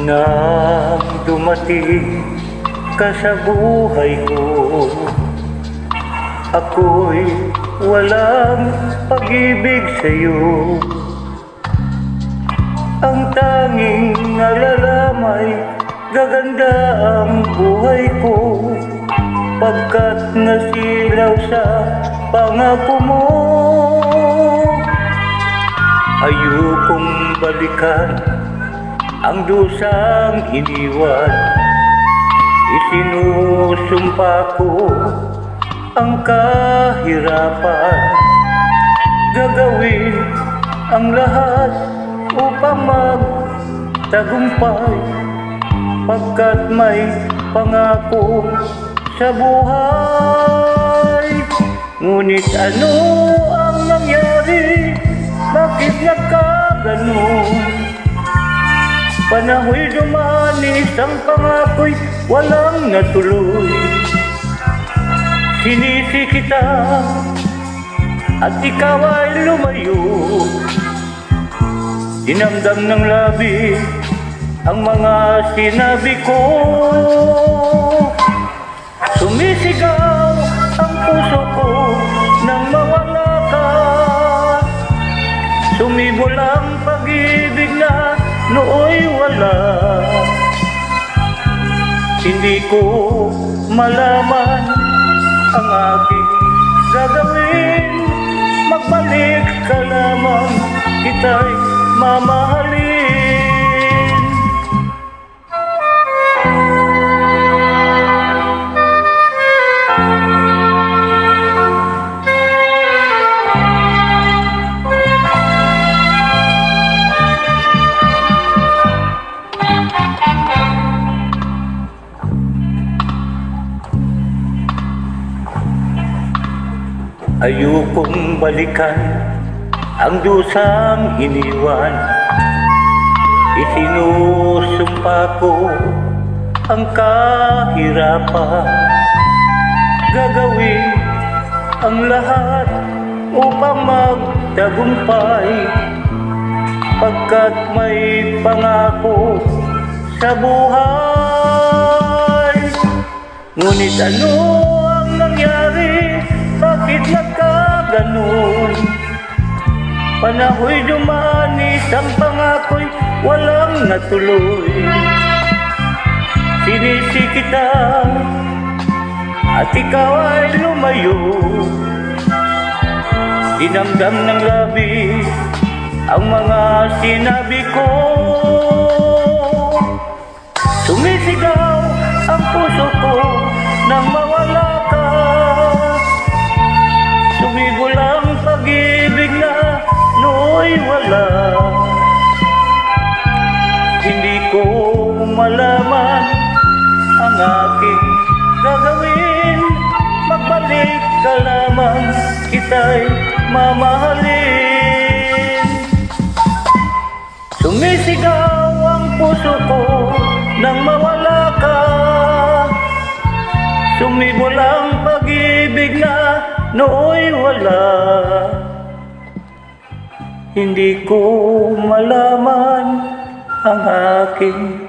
Nang dumating ka sa buhay ko, ako'y walang pag-ibig sa'yo. Ang tanging nalalamay, gaganda ang buhay ko, pagkat nasilaw sa pangako mo. Ayokong balikan ang dusang iniwan, isinusumpa ko ang kahirapan. Gagawin ang lahat upang magtagumpay, pagkat may pangako sa buhay. Ngunit ano ang nangyari? Bakit nagkaganon? Panahoy dumanis, ang pangako'y walang natuloy. Sinisi kita at ikaw ay lumayo. Dinamdam ng labi ang mga sinabi ko. Sumisigaw ang puso ko nang mawala ka. Sumibol ang pag-ibig na nooy wala. Hindi ko malaman ang aking gagawin. Magbalik ka lamang, kita'y mamahalin. Ayokong balikan ang dusang iniwan, isinusumpa ko ang kahirapan. Gagawin ang lahat upang magtagumpay, pagkat may pangako sa buhay. Ngunit ano ang nangyari? Bakit nagkaganon? Panahoy dumanis, ang pangako'y walang natuloy. Sinisi kita at ikaw ay lumayo. Dinamdam ng labis ang mga sinabi ko. Sumisigaw ang puso ko nang mawala ka. Sumibol ang pag-ibig na nooy wala. Hindi ko malaman ang aking gagawin. Magbalik ka lamang, kita'y mamahalin. Sumisigaw ang puso ko nang mawala ka. Sumibol ang pag-ibig na nooy wala. Hindi ko malaman ang aking